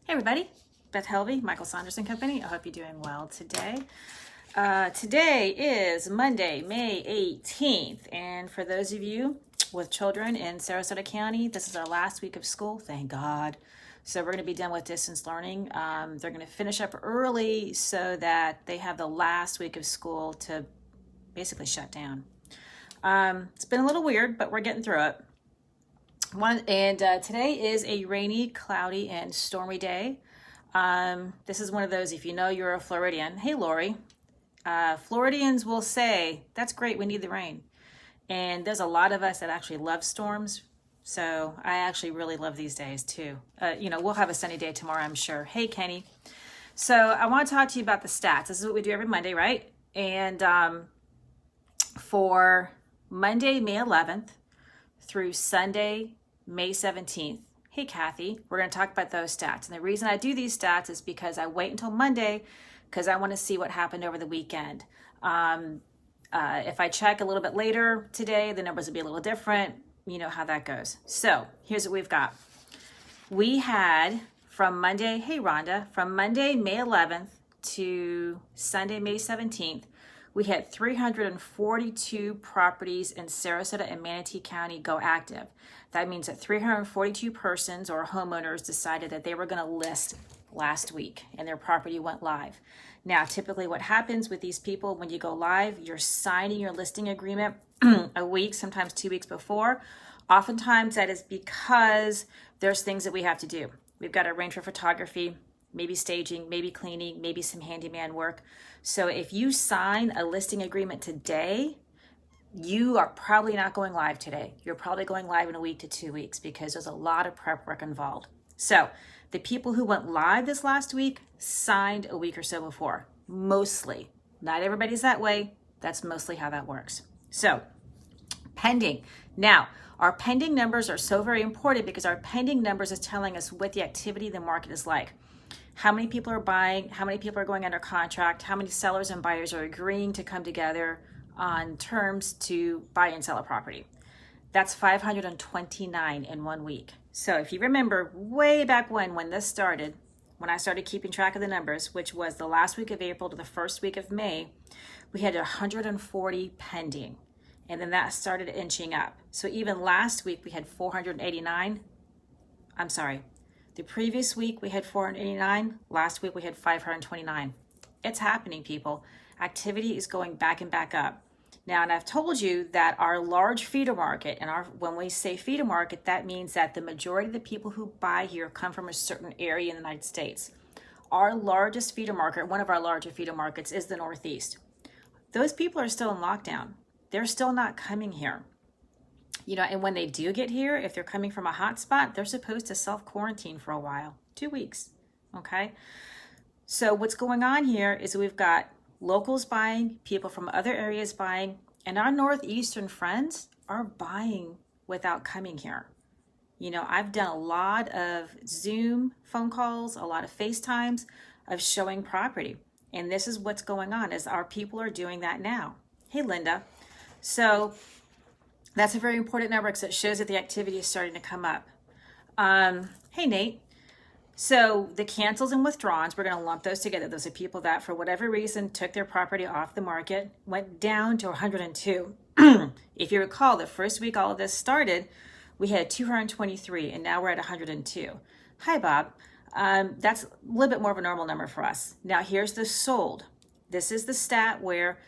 Hey everybody, Beth Helvey, Michael Saunders and Company. I hope you're doing well today. Today is Monday, May 18th, and for those of you with children in Sarasota County, this is our last week of school, thank God. So we're going to be done with distance learning. They're going to finish up early so that they have the last week of school to basically shut down. It's been a little weird, but we're getting through it. Today is a rainy, cloudy, and stormy day. This is one of those, if you know you're a Floridian, hey Lori, Floridians will say, that's great, we need the rain. And there's a lot of us that actually love storms, so I actually really love these days too. We'll have a sunny day tomorrow, I'm sure. Hey Kenny. So I want to talk to you about the stats. This is what we do every Monday, right? And for Monday, May 11th, through Sunday, May 17th. Hey, Kathy, we're going to talk about those stats. And the reason I do these stats is because I wait until Monday because I want to see what happened over the weekend. If I check a little bit later today, the numbers will be a little different. You know how that goes. So here's what we've got. We had from Monday, hey, Rhonda, from Monday, May 11th to Sunday, May 17th, we had 342 properties in Sarasota and Manatee County go active. That means that 342 persons or homeowners decided that they were going to list last week and their property went live. Now, typically what happens with these people when you go live, you're signing your listing agreement a week, sometimes 2 weeks before. Oftentimes that is because there's things that we have to do. We've got to arrange for photography, maybe staging, maybe cleaning, maybe some handyman work. So if you sign a listing agreement today, you are probably not going live today. You're probably going live in a week to 2 weeks because there's a lot of prep work involved. So the people who went live this last week signed a week or so before, mostly. Not everybody's that way. That's mostly how that works. So pending. Now, our pending numbers are so very important because our pending numbers is telling us what the activity in the market is like. How many people are buying, how many people are going under contract, how many sellers and buyers are agreeing to come together on terms to buy and sell a property. That's 529 in 1 week. So if you remember way back when this started, when I started keeping track of the numbers, which was the last week of April to the first week of May, we had 140 pending. And then that started inching up. So even last week we had 489. I'm sorry. The previous week we had 489. Last week we had 529. It's happening, people. Activity is going back and back up. Now, and I've told you that our large feeder market, and when we say feeder market, that means that the majority of the people who buy here come from a certain area in the United States. Our largest feeder market, one of our larger feeder markets, is the Northeast. Those people are still in lockdown. They're still not coming here. And when they do get here, if they're coming from a hot spot, they're supposed to self-quarantine for a while, 2 weeks, okay? So what's going on here is we've got locals buying, people from other areas buying, and our Northeastern friends are buying without coming here. I've done a lot of Zoom phone calls, a lot of FaceTimes of showing property. And this is what's going on, is our people are doing that now. Hey, Linda. So that's a very important number because it shows that the activity is starting to come up. Hey, Nate. So the cancels and withdrawals, we're going to lump those together. Those are people that for whatever reason took their property off the market, went down to 102. If you recall, the first week all of this started, we had 223 and now we're at 102. Hi, Bob. That's a little bit more of a normal number for us. Now here's the sold. This is the stat where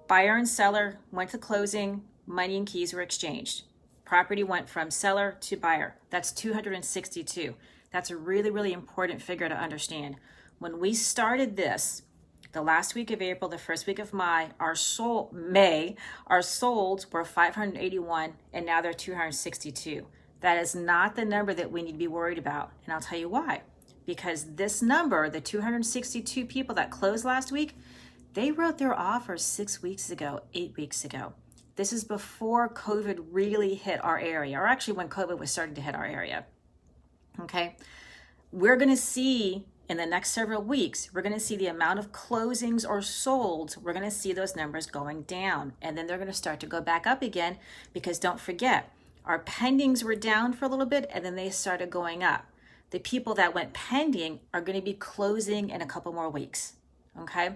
buyer and seller went to closing, money and keys were exchanged. Property went from seller to buyer. That's 262. That's a really, really important figure to understand. When we started this, the last week of April, the first week of May, our solds were 581, and now they're 262. That is not the number that we need to be worried about, and I'll tell you why. Because this number, the 262 people that closed last week, they wrote their offers 6 weeks ago, 8 weeks ago. This is before COVID really hit our area, or actually when COVID was starting to hit our area. Okay, we're going to see in the next several weeks, we're going to see the amount of closings or solds, we're going to see those numbers going down. And then they're going to start to go back up again because don't forget, our pendings were down for a little bit and then they started going up. The people that went pending are going to be closing in a couple more weeks. Okay.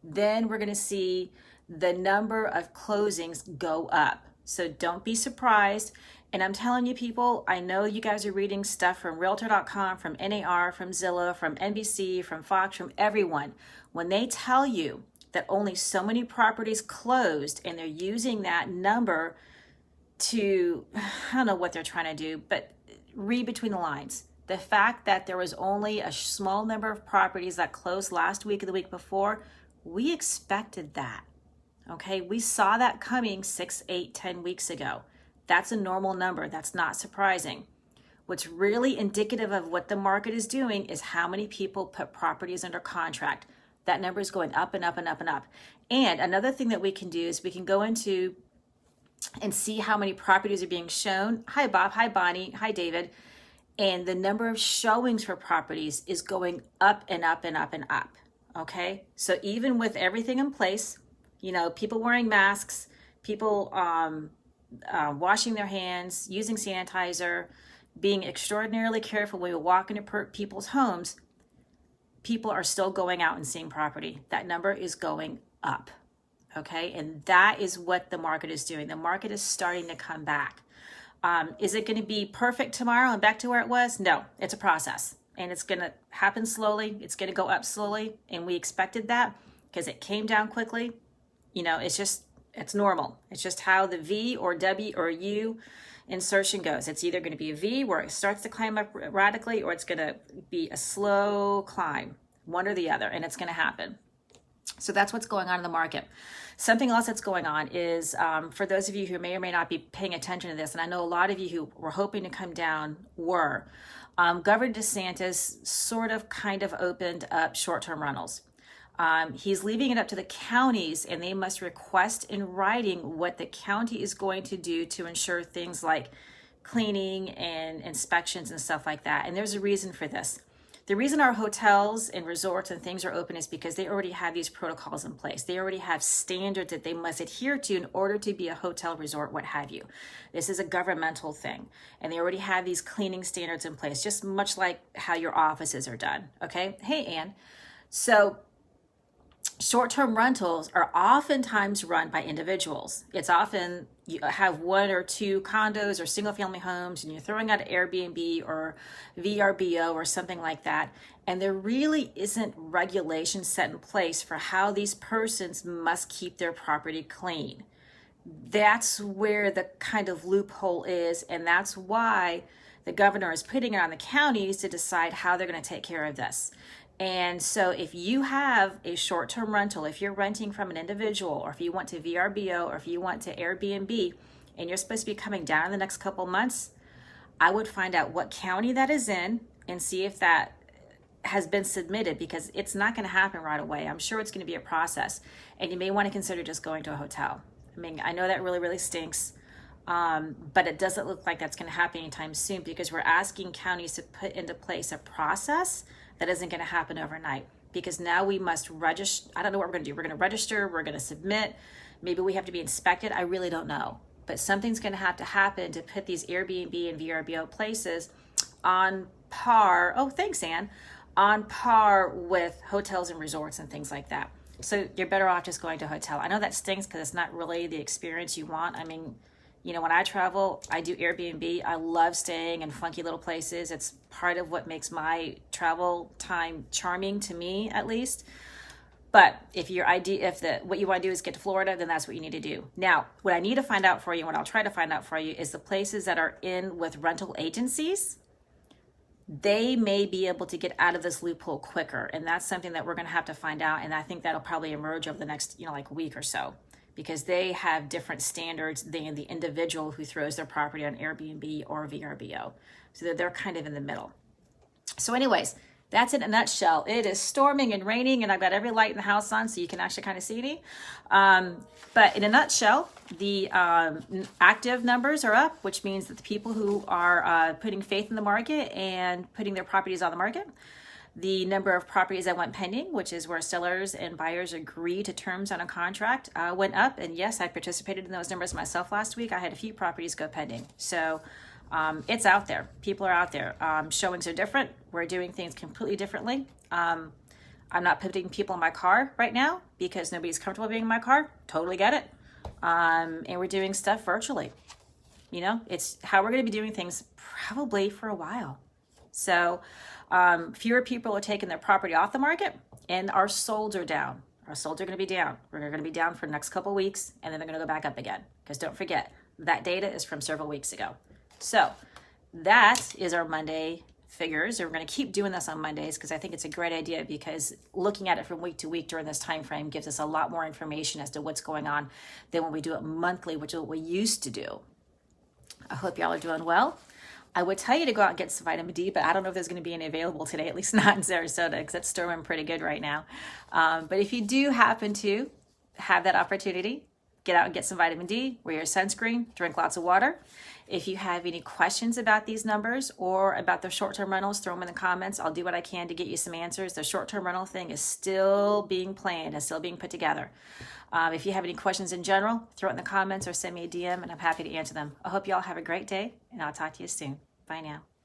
Then we're going to see the number of closings go up. So don't be surprised. And I'm telling you, people, I know you guys are reading stuff from Realtor.com, from NAR, from Zillow, from NBC, from Fox, from everyone. When they tell you that only so many properties closed and they're using that number to, I don't know what they're trying to do, but read between the lines. The fact that there was only a small number of properties that closed last week or the week before, we expected that. Okay, we saw that coming 6, 8, 10 weeks ago. That's a normal number. That's not surprising. What's really indicative of what the market is doing is how many people put properties under contract. That number is going up and up and up and up. And another thing that we can do is we can go into and see how many properties are being shown. Hi, Bob. Hi, Bonnie. Hi, David. And the number of showings for properties is going up and up and up and up. Okay, so even with everything in place, you know, people wearing masks, people washing their hands, using sanitizer, being extraordinarily careful when we walk into people's homes, people are still going out and seeing property. That number is going up. Okay, and that is what the market is doing. The market is starting to come back. Is it going to be perfect tomorrow and back to where it was? No, it's a process. And it's going to happen slowly. It's going to go up slowly. And we expected that because it came down quickly. You know, it's normal. It's just how the V or W or U insertion goes. It's either going to be a V where it starts to climb up radically, or it's going to be a slow climb, one or the other, and it's going to happen. So that's what's going on in the market. Something else that's going on is, for those of you who may or may not be paying attention to this, and I know a lot of you who were hoping to come down were, Governor DeSantis sort of kind of opened up short-term rentals. He's leaving it up to the counties, and they must request in writing what the county is going to do to ensure things like cleaning and inspections and stuff like that. And there's a reason for this. The reason our hotels and resorts and things are open is because they already have these protocols in place. They already have standards that they must adhere to in order to be a hotel, resort, what have you. This is a governmental thing. And they already have these cleaning standards in place, just much like how your offices are done. Okay? Hey, Ann. So short-term rentals are oftentimes run by individuals. It's often you have 1 or 2 condos or single-family homes, and you're throwing out an Airbnb or VRBO or something like that. And there really isn't regulation set in place for how these persons must keep their property clean. That's where the kind of loophole is, and that's why the governor is putting it on the counties to decide how they're going to take care of this. And so if you have a short-term rental, if you're renting from an individual, or if you want to VRBO, or if you want to Airbnb, and you're supposed to be coming down in the next couple months, I would find out what county that is in and see if that has been submitted, because it's not going to happen right away. I'm sure it's going to be a process, and you may want to consider just going to a hotel. I mean, I know that really, really stinks, but it doesn't look like that's going to happen anytime soon, because we're asking counties to put into place a process that isn't going to happen overnight, because now we must register. I don't know what we're going to do. We're going to register. We're going to submit. Maybe we have to be inspected. I really don't know. But something's going to have to happen to put these Airbnb and VRBO places on par. Oh, thanks, Ann. On par with hotels and resorts and things like that. So you're better off just going to a hotel. I know that stinks because it's not really the experience you want. I mean, you know, when I travel, I do Airbnb. I love staying in funky little places. It's part of what makes my travel time charming, to me at least. But if what you want to do is get to Florida, then that's what you need to do. Now, what I need to find out for you, what I'll try to find out for you, is the places that are in with rental agencies. They may be able to get out of this loophole quicker, and that's something that we're going to have to find out. And I think that'll probably emerge over the next, like week or so, because they have different standards than the individual who throws their property on Airbnb or VRBO. So they're kind of in the middle. So anyways, that's it in a nutshell. It is storming and raining, and I've got every light in the house on so you can actually kind of see me. But in a nutshell, the active numbers are up, which means that the people who are putting faith in the market and putting their properties on the market. The number of properties that went pending, which is where sellers and buyers agree to terms on a contract, went up. And yes, I participated in those numbers myself last week. I had a few properties go pending. So It's out there. People are out there. Showings are different. We're doing things completely differently. I'm not putting people in my car right now because nobody's comfortable being in my car. Totally get it. And we're doing stuff virtually. You know, it's how we're going to be doing things probably for a while. So fewer people are taking their property off the market, and our solds are down. Our solds are going to be down. We're going to be down for the next couple of weeks, and then they're going to go back up again. Because don't forget, that data is from several weeks ago. So that is our Monday figures. We're going to keep doing this on Mondays because I think it's a great idea, because looking at it from week to week during this time frame gives us a lot more information as to what's going on than when we do it monthly, which is what we used to do. I hope y'all are doing well. I would tell you to go out and get some vitamin D, but I don't know if there's going to be any available today, at least not in Sarasota, because it's storming pretty good right now. But if you do happen to have that opportunity, get out and get some vitamin D, wear your sunscreen, drink lots of water. If you have any questions about these numbers or about the short-term rentals, throw them in the comments. I'll do what I can to get you some answers. The short-term rental thing is still being planned and still being put together. If you have any questions in general, throw it in the comments or send me a DM, and I'm happy to answer them. I hope you all have a great day, and I'll talk to you soon. Bye now.